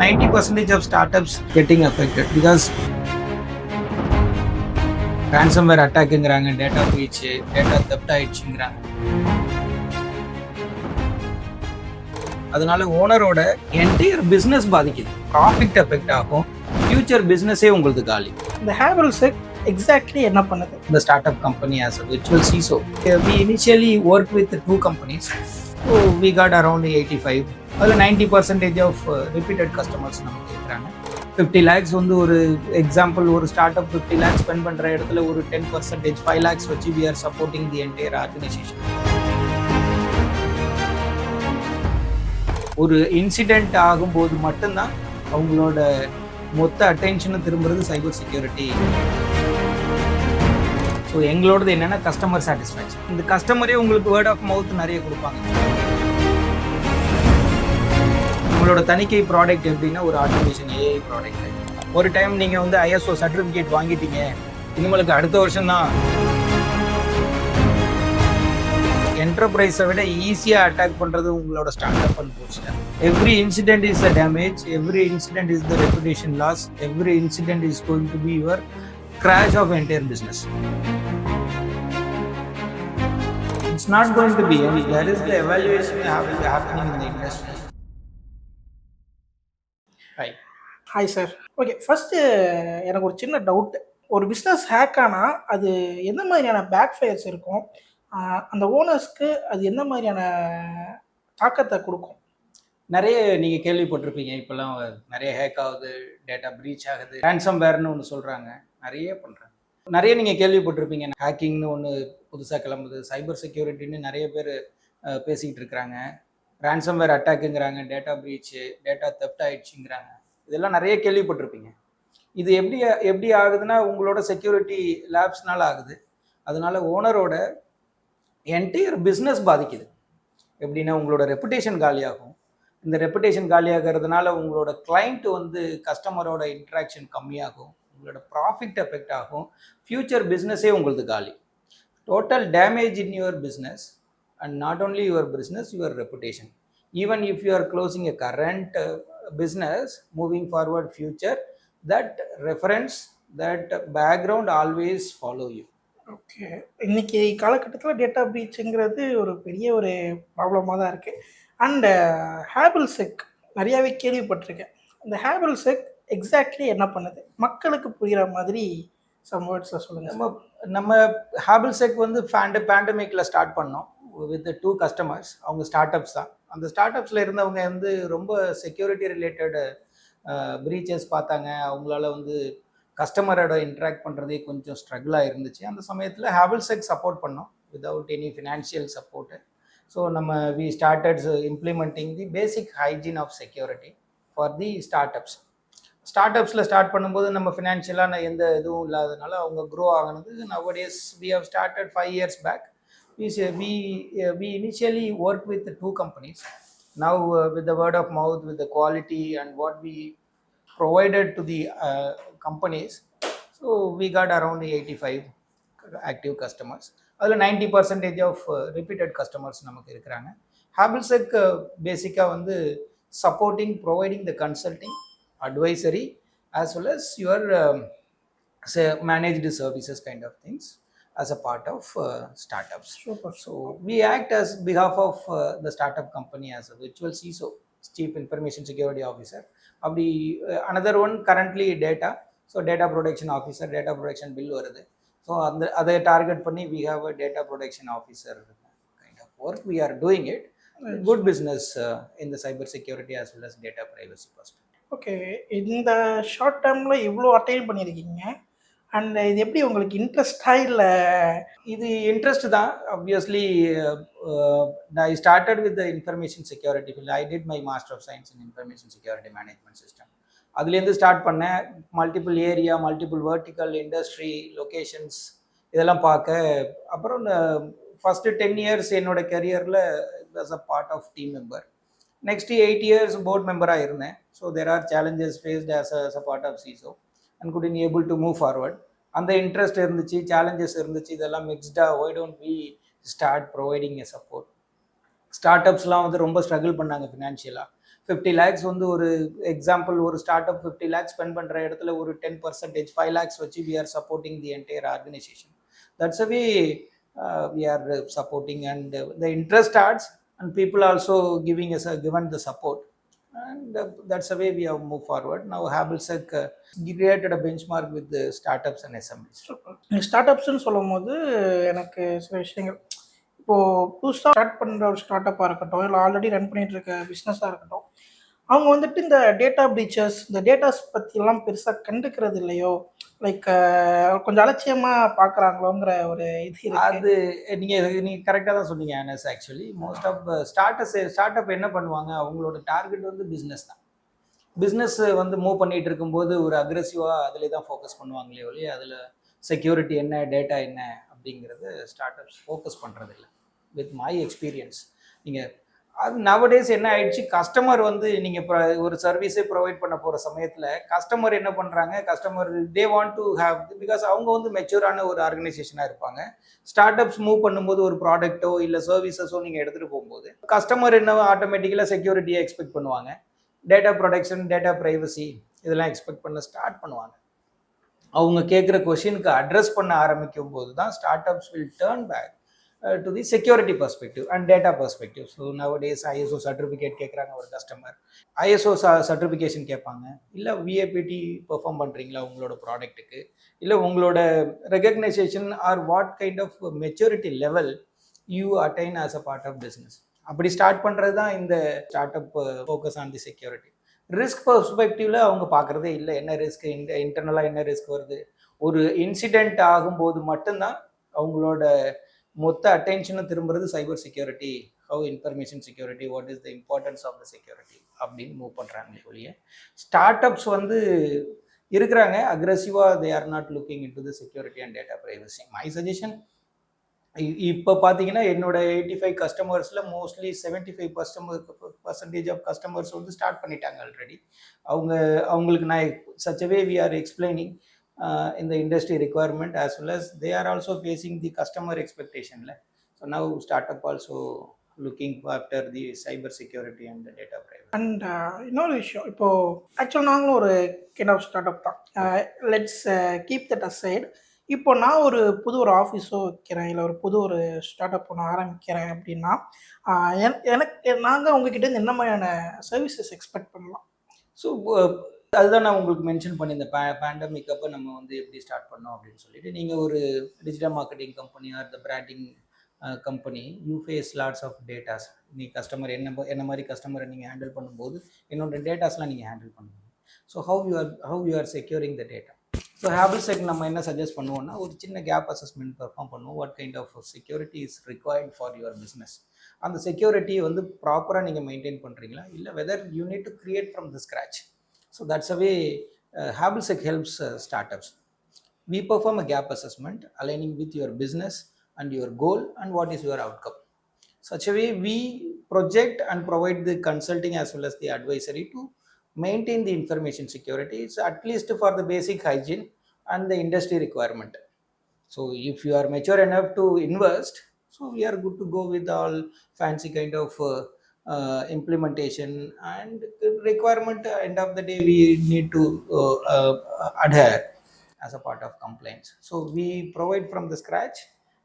90% of startups getting affected because ransomware attackங்கிறாங்க, data breach, data theft ஆயிடுச்சுங்கிறாங்க. அதனால ஓனரோட என்டையர் பிஸ்னஸ் பாதிக்குது, ப்ராஃபிட் எஃபெக்ட் ஆகும், ஃபியூச்சர் பிஸ்னஸே உங்களுக்கு காலி. இந்த ஹேபிள்செக் எக்ஸாக்ட்லி என்ன பண்ணுது? The startup company as a virtual CISO. We initially worked with 2 companies. So we got around 85. அதில் 90% of repeated customers நமக்கு இருக்கிறாங்க. 50 lakhs வந்து ஒரு எக்ஸாம்பிள், ஒரு ஸ்டார்ட் அப் 50 lakhs ஸ்பெண்ட் பண்ணுற இடத்துல ஒரு 10%, 5 lakhs வச்சு we are supporting the entire organization. ஒரு இன்சிடென்ட் ஆகும்போது மட்டும்தான் அவங்களோட மொத்த அட்டென்ஷனும் திரும்புறது சைபர் செக்யூரிட்டி. ஸோ எங்களோடது என்னென்னா கஸ்டமர் சாட்டிஸ்ஃபேக்ஷன். இந்த கஸ்டமரே உங்களுக்கு வேர்ட் ஆஃப் மவுத் நிறைய கொடுப்பாங்க. உங்களோட தணிக்கை ப்ராடக்ட் எப்படின்னா ஒரு ஆட்டோமேஷன் ஏஐ ப்ராடக்ட். ஒரு டைம் நீங்கள் வந்து ஐஎஸ்ஓ சர்டிஃபிகேட் வாங்கிட்டீங்க, உங்களுக்கு அடுத்த வருஷம் தான் என்டர்பிரைஸை விட ஈஸியாக அட்டாக் பண்ணுறது உங்களோட start up and post. Every incident is a damage, every incident is the reputation loss, every incident is going to be your crash of entire business. It's not going to be any. There is the evaluation happening in the industry. Hi sir. Okay, first எனக்கு ஒரு சின்ன doubt. ஒரு business hack ஆனால் அது எந்த மாதிரியான back fires இருக்கும், அந்த ஓனர்ஸ்க்கு அது எந்த மாதிரியான தாக்கத்தை கொடுக்கும்? நிறைய நீங்கள் கேள்விப்பட்டிருப்பீங்க, இப்போல்லாம் நிறைய ஹேக் ஆகுது, டேட்டா ப்ரீச் ஆகுது, ரேன்சம்வேர்னு ஒன்று சொல்கிறாங்க, நிறைய பண்ணுறாங்க. நிறைய நீங்கள் கேள்விப்பட்டிருப்பீங்க, ஹேக்கிங்னு ஒன்று புதுசாக கிளம்புது, சைபர் செக்யூரிட்டின்னு நிறைய பேர் பேசிக்கிட்டு இருக்கிறாங்க, ரேன்சம்வேர் அட்டாக்குங்கிறாங்க, டேட்டா ப்ரீச்சு, டேட்டா தெஃப்ட் ஆயிடுச்சுங்கிறாங்க. இதெல்லாம் நிறைய கேள்விப்பட்டிருப்பீங்க. இது எப்படி ஆகுதுன்னா உங்களோட செக்யூரிட்டி லேப்ஸ்னால ஆகுது. அதனால ஓனரோட என்டையர் பிஸ்னஸ் பாதிக்குது. எப்படின்னா உங்களோட ரெப்புடேஷன் காலியாகும். இந்த ரெப்புடேஷன் காலியாகிறதுனால உங்களோட கிளைண்ட் வந்து கஸ்டமரோட இன்ட்ராக்ஷன் கம்மியாகும், உங்களோட ப்ராஃபிட் எஃபெக்ட் ஆகும், ஃபியூச்சர் பிஸ்னஸே உங்களுக்கு காலி. Total damage in your business and not only your business, your reputation. Even if you R closing a current business, moving forward future, that reference, that background always follow you. Okay, இன்னைக்கு காலகட்டத்தில் data ப்ரீச்சுங்கிறது ஒரு பெரிய ஒரு ப்ராப்ளமாக தான் இருக்குது. And ஹேபிள்செக் நிறையாவே கேள்விப்பட்டிருக்கேன். இந்த ஹேபிள்செக் எக்ஸாக்ட்லி என்ன பண்ணுது, மக்களுக்கு புரிகிற மாதிரி சம் வேர்ட்ஸை சொல்லுங்கள். நம்ம ஹேபிள்செக் வந்து பேண்டமிக்கில் ஸ்டார்ட் பண்ணோம் வித் 2 customers. அவங்க ஸ்டார்ட் அப்ஸ் தான். அந்த ஸ்டார்ட் அப்ஸில் இருந்தவங்க வந்து ரொம்ப செக்யூரிட்டி ரிலேட்டட் ப்ரீச்சஸ் பார்த்தாங்க. அவங்களால வந்து கஸ்டமரோட இன்ட்ராக்ட் பண்ணுறதே கொஞ்சம் ஸ்ட்ரகிளாக இருந்துச்சு. அந்த சமயத்தில் ஹேபிள்செக் சப்போர்ட் பண்ணோம் without any financial support. So நம்ம we started implementing the basic hygiene of security for the startups. ஸ்டார்ட் அப்ஸில் ஸ்டார்ட் பண்ணும்போது நம்ம ஃபினான்ஷியலான எந்த இதுவும் இல்லாதனால அவங்க க்ரோ ஆகினது. nowadays we have started 5 years back. We initially worked with 2 companies. Now with the word of mouth, with the quality and what we provided to the companies, so we got around 85 active customers. அதில் 90% of repeated customers நமக்கு இருக்கிறாங்க. ஹேபிள்செக் பேசிக்காக வந்து supporting, providing the consulting, advisory, as well as your managed services kind of things as a part of startups. Super. So we act as behalf of the startup company as a virtual CISO, Chief Information Security Officer. அப்படி another one currently data, so data protection officer, data protection bill வருது. So அதை target பண்ணி we have a data protection officer kind of work. We are doing it. Good business in the cyber security as well as data privacy perspective. Okay, இந்த short டேர்மில் இவ்வளோ attain பண்ணியிருக்கீங்க. And இது எப்படி உங்களுக்கு இன்ட்ரெஸ்டாக இல்லை? இது இன்ட்ரெஸ்ட் தான். Obviously I started with the information security field. I did my master of science in information security management system. அதுலேருந்து ஸ்டார்ட் பண்ணேன். Multiple area, multiple vertical, industry, locations இதெல்லாம் பார்க்க. அப்புறம் ஃபஸ்ட்டு 10 years என்னோட கெரியரில் was a part of team member. Next 8 years board மெம்பராக இருந்தேன். So there are challenges faced as a part of CISO and couldn't able to move forward. அந்த interest இருந்துச்சு, challenges இருந்துச்சு, இதெல்லாம் மிக்ஸ்டாக why don't we start providing a support. ஸ்டார்ட் அப்ஸ்லாம் வந்து ரொம்ப ஸ்ட்ரகிள் பண்ணாங்க ஃபினான்ஷியலாக. 50 lakhs வந்து ஒரு எக்ஸாம்பிள் ஒரு ஸ்டார்ட் அப் 50 lakhs ஸ்பெண்ட் பண்ணுற இடத்துல ஒரு 10% 5 lakhs வச்சு we are supporting the entire organization. That's a way we are supporting, and the interest starts and people also giving us given the support, and that's the way we have moved forward. Now Habelsec created a benchmark with the startups and SMEs. ஸ்டார்ட் அப்ஸ்ன்னு சொல்லும் போது எனக்கு சில விஷயங்கள் இப்போது புதுசாக start பண்ணுற ஒரு ஸ்டார்ட் அப்பாக இருக்கட்டும், இல்லை ஆல்ரெடி ரன் பண்ணிட்டு இருக்க பிஸ்னஸாக இருக்கட்டும், அவங்க வந்துட்டு இந்த டேட்டா பிரீச்சஸ், இந்த டேட்டாஸ் பற்றிலாம் பெருசாக கண்டுக்கிறது இல்லையோ, லைக் கொஞ்சம் அலட்சியமாக பார்க்குறாங்களோங்கிற ஒரு இது இருக்கு. அது நீங்கள் கரெக்டாக தான் சொன்னீங்க Anas. Actually most of start up என்ன பண்ணுவாங்க, அவங்களோட டார்கெட் வந்து பிஸ்னஸ் தான். பிஸ்னஸ் வந்து மூவ் பண்ணிட்டு இருக்கும்போது ஒரு அக்ரெசிவாக அதில் தான் ஃபோக்கஸ் பண்ணுவாங்களே ஒழிய அதில் செக்யூரிட்டி என்ன, டேட்டா என்ன அப்படிங்கிறது ஸ்டார்ட் அப்ஸ் ஃபோக்கஸ் பண்ணுறதில்ல. வித் மை எக்ஸ்பீரியன்ஸ் நீங்கள் அது நவடேஸ் என்ன ஆயிடுச்சு, கஸ்டமர் வந்து நீங்கள் ஒரு சர்வீஸே ப்ரொவைட் பண்ண போகிற சமயத்தில் கஸ்டமர் என்ன பண்ணுறாங்க, customer they want to have, because அவங்க வந்து மெச்சூரான ஒரு ஆர்கனைசேஷனாக இருப்பாங்க. ஸ்டார்ட் அப்ஸ் மூவ் பண்ணும்போது ஒரு ப்ராடக்ட்டோ இல்லை சர்வீசஸோ நீங்கள் எடுத்துகிட்டு போகும்போது கஸ்டமர் என்ன ஆட்டோமேட்டிக்கலாக செக்யூரிட்டியை எக்ஸ்பெக்ட் பண்ணுவாங்க, டேட்டா ப்ரொடெக்ஷன், டேட்டா ப்ரைவசி இதெல்லாம் எக்ஸ்பெக்ட் பண்ண ஸ்டார்ட் பண்ணுவாங்க. அவங்க கேட்குற கொஷினுக்கு அட்ரஸ் பண்ண ஆரம்பிக்கும் போது தான் start ups will turn back to the security perspective and data perspective. So nowadays ISO certificate கேட்குறாங்க ஒரு கஸ்டமர், ஐஎஸ்ஓ சர்டிஃபிகேஷன் கேட்பாங்க, இல்லை விஏபிடி பெர்ஃபார்ம் பண்ணுறீங்களா உங்களோட ப்ராடக்ட்டுக்கு, இல்லை உங்களோட recognisation or what kind of maturity level you attain as a part of business. அப்படி ஸ்டார்ட் பண்ணுறது தான் இந்த startup focus on the security. Risk பர்ஸ்பெக்டிவ்ல அவங்க பார்க்குறதே இல்லை, என்ன ரிஸ்க், இன்டர்னலாக என்ன ரிஸ்க் வருது. ஒரு இன்சிடென்ட் ஆகும்போது மட்டும்தான் அவங்களோட மொத்த அட்டென்ஷனும் திரும்புறது cyber security, how information security, what is the importance of the security அப்படின்னு மூவ் பண்ணுறாங்களே ஒழிய ஸ்டார்ட் அப்ஸ் வந்து இருக்கிறாங்க அக்ரெசிவாக, they are not looking in to the security and data privacy. My suggestion, இப்போ பார்த்தீங்கன்னா என்னோட 85 கஸ்டமர்ஸில் மோஸ்ட்லி 75% ஆஃப் கஸ்டமர்ஸ் வந்து ஸ்டார்ட் பண்ணிட்டாங்க ஆல்ரெடி. அவங்களுக்கு நான் such way we are explaining இந்த industry requirement as well as they are also facing the customer எக்ஸ்பெக்டேஷனில். So now startup also looking after the cyber security and data privacy. And இன்னொரு விஷயம், இப்போது ஆக்சுவலாக நாங்களும் ஒரு கைண்ட் ஆஃப் ஸ்டார்ட் அப் தான். Let's keep that aside. இப்போ நான் ஒரு புது ஆஃபீஸோ வைக்கிறேன், இல்லை ஒரு ஸ்டார்ட் அப் நான் ஆரம்பிக்கிறேன் அப்படின்னா, எனக்கு நாங்கள் உங்ககிட்ட என்ன மாதிரியான சர்வீசஸ் எக்ஸ்பெக்ட் பண்ணலாம்? ஸோ அதுதான் நான் உங்களுக்கு மென்ஷன் பண்ணி இந்த பேண்டமிக் அப்போ நம்ம வந்து எப்படி ஸ்டார்ட் பண்ணோம் அப்படின்னு சொல்லிட்டு, நீங்கள் ஒரு digital marketing company or the branding company, you face lots of datas. நீ கஸ்டமர் என்ன மாதிரி கஸ்டமரை நீங்கள் ஹேண்டில் பண்ணும்போது என்னோட டேட்டாஸ்லாம் நீங்கள் ஹேண்டில் பண்ணுவீங்க. So how you are securing the data. So Habelsec நம்ம என்ன சஜஸ்ட் பண்ணுவோம்னா, ஒரு சின்ன கேப் அசஸ்மெண்ட் பெர்ஃபார்ம் பண்ணுவோம். What kind of security is required for your business. அந்த செக்யூரிட்டியை வந்து ப்ராப்பராக நீங்கள் மெயின்டைன் பண்ணுறீங்களா, இல்லை whether you need to create from the scratch. So that's a way Habelsec helps startups. We perform a gap assessment aligning with your business and your goal and what is your outcome. Such a way we project and provide the consulting as well as the advisory to maintain the information security. It's at least for the basic hygiene and the industry requirement. So if you are mature enough to invest, so we are good to go with all fancy kind of implementation and requirement. End of the day we need to adhere as a part of compliance. So we provide from the scratch,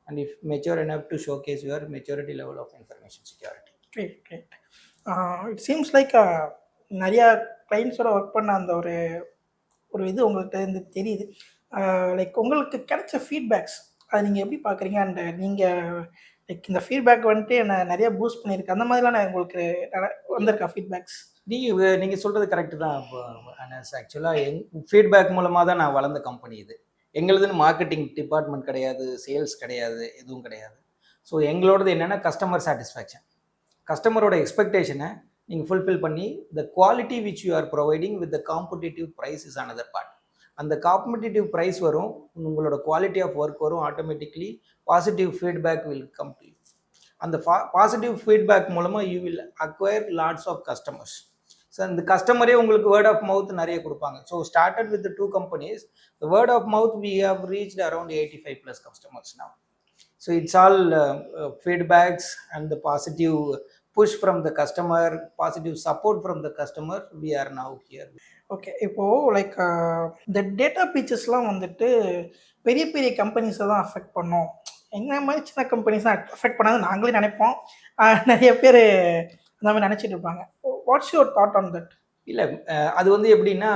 and if mature enough to showcase your maturity level of information security. Great. It seems like நிறையா கிளைண்ட்ஸோட work பண்ண அந்த ஒரு இது உங்கள்கிட்ட இருந்து தெரியுது. Like உங்களுக்கு கிடைச்ச ஃபீட்பேக்ஸ் அதை நீங்கள் எப்படி பார்க்குறீங்க? அண்ட் நீங்கள் லைக் இந்த ஃபீட்பேக் வந்துட்டு என்ன நிறைய பூஸ்ட் பண்ணியிருக்கு, அந்த மாதிரிலாம் நான் உங்களுக்கு வந்திருக்கா ஃபீட்பேக்ஸ்? நீங்கள் சொல்கிறது கரெக்டு தான். ஆக்சுவலாக ஃபீட்பேக் மூலமாக தான் நான் வளர்ந்த கம்பெனி இது. எங்களுதுன்னு மார்க்கெட்டிங் டிபார்ட்மெண்ட் கிடையாது, சேல்ஸ் கிடையாது, எதுவும் கிடையாது. ஸோ எங்களோடது என்னென்னா கஸ்டமர் சாட்டிஸ்ஃபேக்ஷன். கஸ்டமரோட எக்ஸ்பெக்டேஷனை நீங்கள் ஃபுல்ஃபில் பண்ணி the quality which you are providing with the competitive price is another part. அந்த காம்படிட்டிவ் ப்ரைஸ் வரும், உங்களோட குவாலிட்டி ஆஃப் ஒர்க் வரும், automatically positive feedback will come to you. அந்த பாசிட்டிவ் ஃபீட்பேக் மூலமாக you will acquire lots of customers. So அந்த கஸ்டமரே உங்களுக்கு word of mouth நிறைய கொடுப்பாங்க. So started with 2 companies, the word of mouth we have reached around 85 plus customers now. So it's all feedbacks and the positive push from the customer, positive support from the customer, we are now here. Okay. இப்போது like இந்த data பீச்சஸ்லாம் வந்துட்டு பெரிய பெரிய கம்பெனிஸை தான் affect பண்ணும். எங்களை மாதிரி சின்ன கம்பெனிஸ் தான் அஃபெக்ட் பண்ணாது நாங்களே நினைப்போம். நிறைய பேர் அந்த மாதிரி நினச்சிட்டு இருப்பாங்க. What's your thought on that? இல்லை, அது வந்து எப்படின்னா,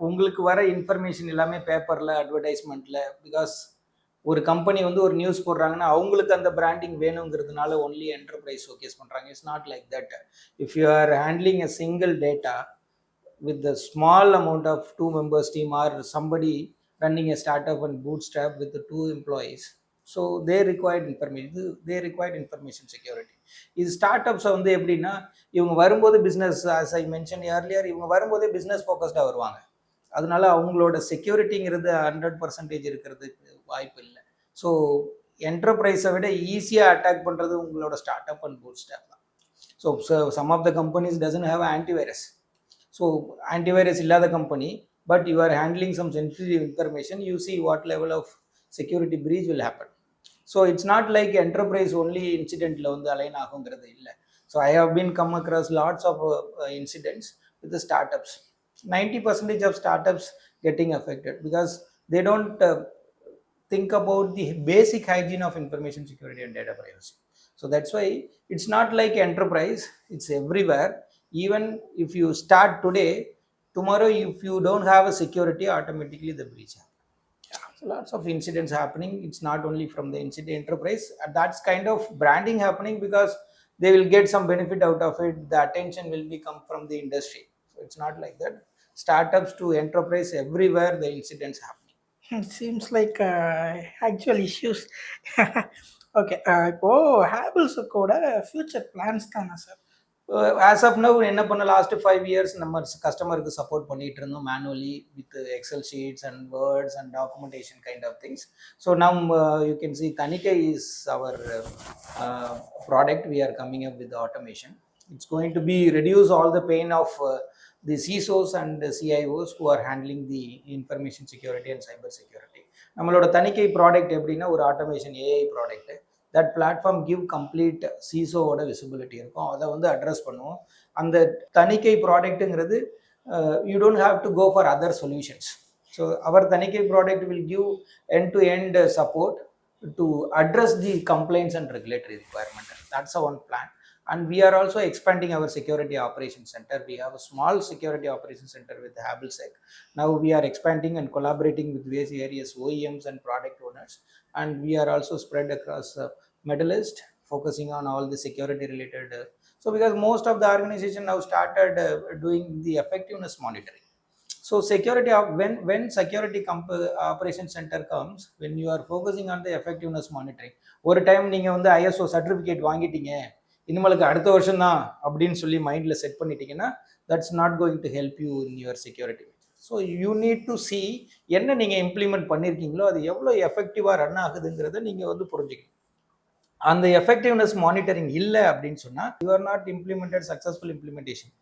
உங்களுக்கு வர இன்ஃபர்மேஷன் எல்லாமே பேப்பரில், அட்வர்டைஸ்மெண்ட்டில், பிகாஸ் ஒரு கம்பெனி வந்து ஒரு நியூஸ் போடுறாங்கன்னா அவங்களுக்கு அந்த பிராண்டிங் வேணுங்கிறதுனால ஒன்லி என்டர்பிரைஸ் ஷோகேஸ் பண்ணுறாங்க. It's not like that. If you are handling a single data with the small amount of 2 members team or somebody running a startup and bootstrap with the 2 employees, so they required information security. இது ஸ்டார்ட்அப்ஸை வந்து எப்படின்னா, இவங்க வரும்போது business, as I mentioned earlier, இவங்க வரும்போதே business ஃபோக்கஸ்டாக வருவாங்க. அதனால அவங்களோட செக்யூரிட்டிங்கிறது 100% இருக்கிறதுக்கு வாய்ப்பு இல்லை. ஸோ என்டர்பிரைஸை விட ஈஸியாக அட்டாக் பண்ணுறது உங்களோட start up and bootstrap தான். So some of the companies doesn't have antivirus. So antivirus இல்லாத company, but you are handling some sensitive information, you see what level of security breach will happen. So it's not like enterprise only இன்சிடென்ட்டில் வந்து align ஆகுங்கிறது இல்லை. So I have been come across lots of incidents with the startups. 90% of startups getting affected because they don't think about the basic hygiene of information security and data privacy. So that's why it's not like enterprise, it's everywhere. Even if you start today, tomorrow if you don't have a security, automatically the breach happens. Yeah. So lots of incidents happening. It's not only from the incident enterprise, that's kind of branding happening because they will get some benefit out of it. The attention will become from the industry. So it's not like that. Startups to enterprise, everywhere the incidents happening. It seems like actual issues. Okay. இப்போது ஹேபிள்ஸுக்கோட future plans தானே sir? As of now என்ன பண்ண, last 5 years நம்ம கஸ்டமருக்கு support பண்ணிட்டு இருந்தோம் manually with Excel sheets and words and documentation kind of things. So now you can see Thanigai is our product. We are coming up with automation. It's going to be reduce all the pain of the CISOs and the CIOs who are handling the information security and cyber security. நம்மளோட தணிக்கை product எப்படின்னா ஒரு automation AI product. That platform give complete சிசோவோட visibility இருக்கும். அதை வந்து address பண்ணுவோம். அந்த தணிக்கை ப்ராடக்ட்டுங்கிறது you don't have to go for other solutions. So our Thanigai product will give end to end support to address the complaints and regulatory requirement. That's our one plan. And we are also expanding our security operations center. We have a small security operations center with HabelSec. Now we are expanding and collaborating with various areas, OEMs and product owners. And we are also spread across Middle East, focusing on all the security related. So because most of the organization now started doing the effectiveness monitoring. So security, when security operations center comes, when you are focusing on the effectiveness monitoring, ஒரு time நீங்கள் வந்து ISO certificate வாங்கிட்டீங்க, இனிமேலுக்கு அடுத்த வருஷம் தான் அப்படின்னு சொல்லி மைண்டில் செட் பண்ணிட்டீங்கன்னா that's not going to help you in your security. So you need to C என்ன நீங்கள் இம்ப்ளிமெண்ட் பண்ணியிருக்கீங்களோ அது எவ்வளோ எஃபெக்டிவாக ரன் ஆகுதுங்கிறத நீங்கள் வந்து புரிஞ்சுக்கணும். அந்த எஃபெக்டிவ்னஸ் மானிட்டரிங் இல்லை அப்படின்னு சொன்னால் you are not implemented successful implementation.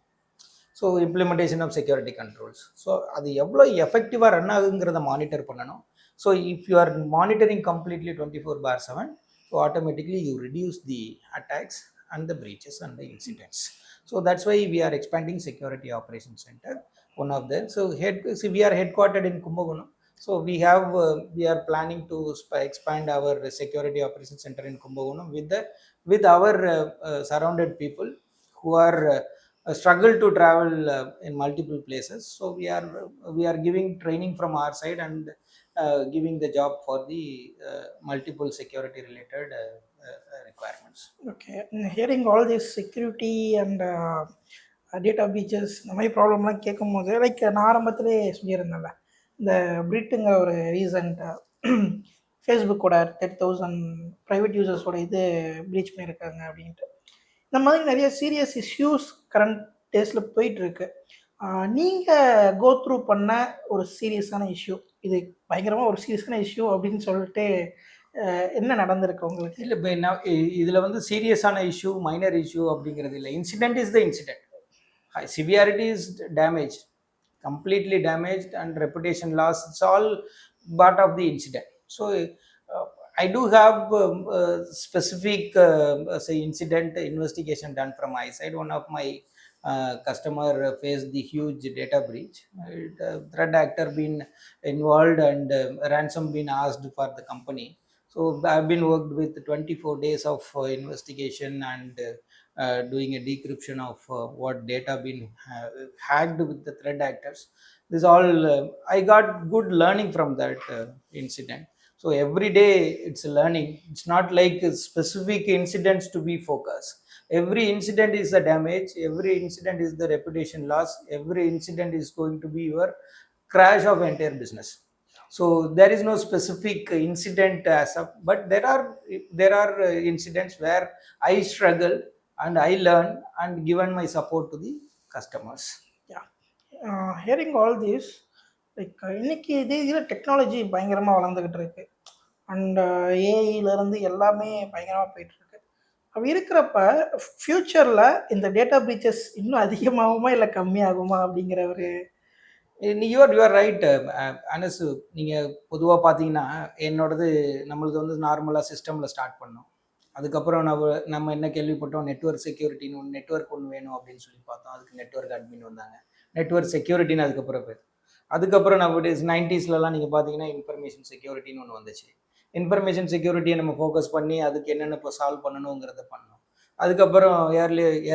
So implementation of security controls. So அது எவ்வளோ எஃபெக்டிவாக ரன் ஆகுங்கிறத மானிட்டர் பண்ணணும். So if you are monitoring completely 24/7, so automatically you reduce the attacks and the breaches and the incidents. So that's why we are expanding security operations center, one of them. So we are headquartered in Kumbakonam. So we are planning to expand our security operations center in Kumbakonam with our surrounded people who are struggle to travel in multiple places. So we are giving training from our side and giving the job for the multiple security related requirements. Okay, hearing all this security and data breaches இந்த மாதிரி ப்ராப்ளம்லாம் கேட்கும் போது like நான் ஆரம்பத்திலே சொல்லியிருந்தேன்ல, இந்த பிரிட்டுங்கிற ஒரு recent ஃபேஸ்புக்கோட 30,000 private யூசர்ஸோட இது ப்ரீச் பண்ணியிருக்காங்க அப்படின்ட்டு. இந்த மாதிரி நிறைய சீரியஸ் இஷ்யூஸ் கரண்ட் டேஸில் போயிட்டுருக்கு. நீங்கள் கோ த்ரூ பண்ண ஒரு சீரியஸான இஷ்யூ, இது பயங்கரமாக ஒரு சீரியஸான இஷ்யூ அப்படின்னு சொல்லிட்டு என்ன நடந்திருக்கு உங்களுக்கு? இல்லை, இப்போ இதில் வந்து சீரியஸான இஷ்யூ மைனர் இஷ்யூ அப்படிங்கிறது இல்லை. Incident is the incident. Severity is damage, completely damage and reputation loss. It's all part of the incident. So I do have specific say incident investigation done from my side. One of my customer faced the huge data breach. Threat actor been involved and ransom been asked for the company. So I've been worked with 24 days of investigation and doing a decryption of what data been hacked with the threat actors. This all I got good learning from that incident. So every day it's learning. It's not like specific incidents to be focused. Every incident is a damage, every incident is the reputation loss, every incident is going to be your crash of entire business. So there is no specific incident as of, but there are incidents where I struggle and I learn and given my support to the customers. Yeah. Hearing all this, like இன்னைக்கு இதில் technology பயங்கரமாக வளர்ந்துக்கிட்டு இருக்கு. And ஏஐலேருந்து எல்லாமே பயங்கரமாக போயிட்டுருக்கு. அப்படி இருக்கிறப்ப ஃப்யூச்சரில் இந்த டேட்டா பிரீச்சஸ் இன்னும் அதிகமாகுமா இல்லை கம்மியாகுமா அப்படிங்கிற ஒரு யூஆர் ரைட் அனஸ். நீங்கள் பொதுவாக பார்த்தீங்கன்னா என்னோடது நம்மளுக்கு வந்து நார்மலாக சிஸ்டமில் ஸ்டார்ட் பண்ணோம். அதுக்கப்புறம் நம்ம என்ன கேள்விப்பட்டோம், நெட்வொர்க் செக்யூரிட்டின்னு ஒன்று, நெட்வொர்க் ஒன்று வேணும் அப்படின்னு சொல்லி பார்த்தோம். அதுக்கு நெட்வொர்க் அட்மின் வந்தாங்க. நெட்வொர்க் செக்யூரிட்டின்னு அதுக்கப்புறம் பேர். அதுக்கப்புறம் நம்ம 90ஸ்லலாம் நீங்கள் பார்த்தீங்கன்னா இன்ஃபர்மேஷன் செக்யூரிட்டின்னு ஒன்று வந்துச்சு. இன்ஃபர்மேஷன் செக்யூரிட்டியை நம்ம ஃபோக்கஸ் பண்ணி அதுக்கு என்னென்ன இப்போ சால்வ் பண்ணணுங்கிறத பண்ணோம். அதுக்கப்புறம்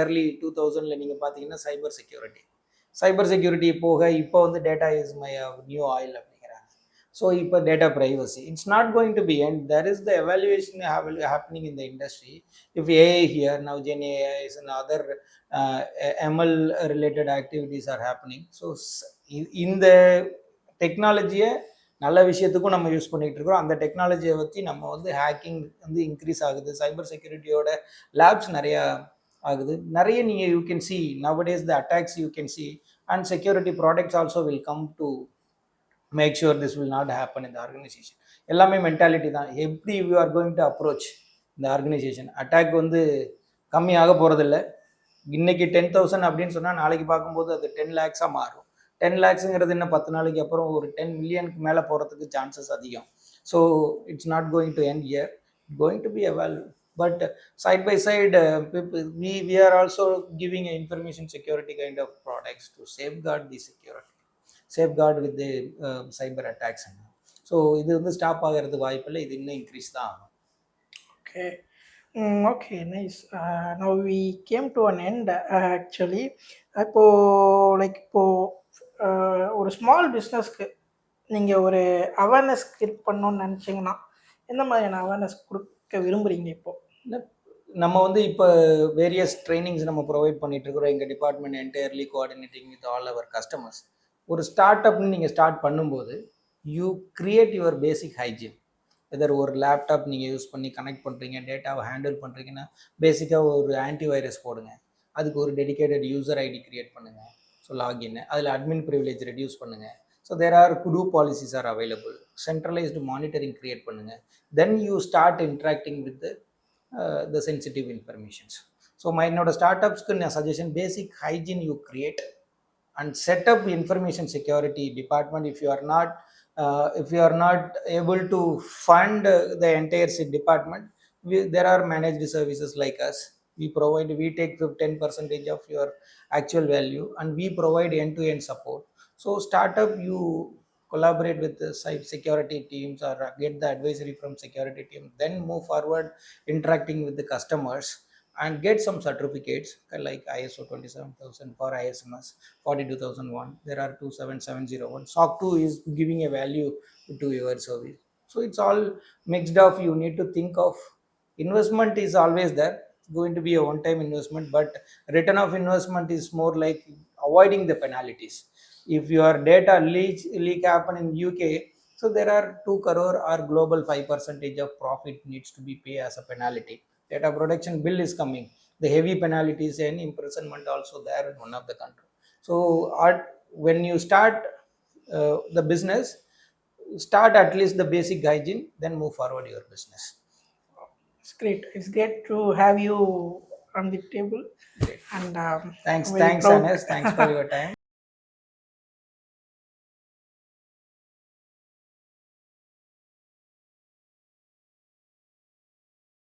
ஏர்லி 2000ல் நீங்கள் பார்த்தீங்கன்னா சைபர் செக்யூரிட்டி போக இப்போ வந்து data is my new oil அப்படிங்கிறாங்க. ஸோ இப்போ data privacy it's not going to be and there is the evaluation happening in the industry. If AI here now, Gen AI is and other ML related activities are happening. So இந்த டெக்னாலஜியை நல்ல விஷயத்துக்கும் நம்ம use பண்ணிகிட்டு இருக்கிறோம். அந்த டெக்னாலஜியை வச்சு நம்ம வந்து ஹேக்கிங் வந்து இன்க்ரீஸ் ஆகுது. சைபர் செக்யூரிட்டியோட லேப்ஸ் நிறையா ஆகுது. நிறைய நீங்கள் you can C nowadays the attacks you can see, and security products also will come to make sure this will not happen in the organization. எல்லாமே மென்டாலிட்டி தான். எப்படி you are going to approach இந்த organisation. Attack வந்து கம்மியாக போகிறதில்ல. இன்னைக்கு 10,000 அப்படின்னு சொன்னால் நாளைக்கு பார்க்கும்போது அது 10 lakhs மாறும். 10 lakhsங்கிறது இன்னும் 10 நாளைக்கு அப்புறம் ஒரு 10 மில்லியனுக்கு மேலே போகிறதுக்கு சான்சஸ் அதிகம். So it's not going to end year, going to be evolve. But side by side, we are also giving information security kind of products to safeguard the security, safeguard with the cyber attacks. So இது வந்து stop ஆகிறதுக்கு வாய்ப்பு இல்லை, இது இன்னும் increase தான் ஆகும். Okay. Okay, nice. Now we came to an end actually. இப்போது ஒரு ஸ்மால் பிஸ்னஸ்க்கு நீங்கள் ஒரு அவேர்னஸ் கிரியேட் பண்ணணுன்னு நினச்சிங்கன்னா எந்த மாதிரியான அவேர்னஸ் கொடுக்க விரும்புகிறீங்க? இப்போது நம்ம வந்து இப்போ வேரியஸ் ட்ரைனிங்ஸ் நம்ம ப்ரொவைட் பண்ணிட்டு இருக்கிறோம். எங்கள் department entirely coordinating with all our customers. ஒரு ஸ்டார்ட் அப்னு நீங்கள் ஸ்டார்ட் பண்ணும்போது you create your basic hygiene. Either ஒரு லேப்டாப் நீங்கள் யூஸ் பண்ணி கனெக்ட் பண்ணுறீங்க, டேட்டாவை ஹேண்டில் பண்ணுறீங்கன்னா பேசிக்காக ஒரு ஆன்டிவைரஸ் போடுங்க. அதுக்கு ஒரு டெடிகேட்டட் யூசர் ஐடி கிரியேட் பண்ணுங்கள். ஸோ லாகின், அதில் அட்மின் ப்ரிவிலேஜ் ரெடியூஸ் பண்ணுங்கள். So there are group policies are available. Centralised monitoring create பண்ணுங்கள். Then you start interacting with the sensitive informations. So my என்னோட ஸ்டார்ட்அப்ஸ்க்கு நான் suggestion, basic hygiene you create and set up information security department. If you are not able to fund the entire department, there are managed services like us. We take 10% of your actual value and we provide end-to-end support. So startup, you collaborate with the security teams or get the advisory from security team, then move forward interacting with the customers and get some certificates like ISO 27000 for ISMS, 42001, there are 27701. SOC 2 is giving a value to your service. So it's all mixed up. You need to think of investment is always there, going to be a one-time investment, but return of investment is more like avoiding the penalties. If your data leak happen in UK, so there are 2 crore or global 5% of profit needs to be paid as a penalty. Data protection bill is coming, the heavy penalties and imprisonment also there in one of the country. So when you start the business, start at least the basic hygiene, then move forward your business. It's great to have you on the table. Great. And thanks Anas, thanks for your time.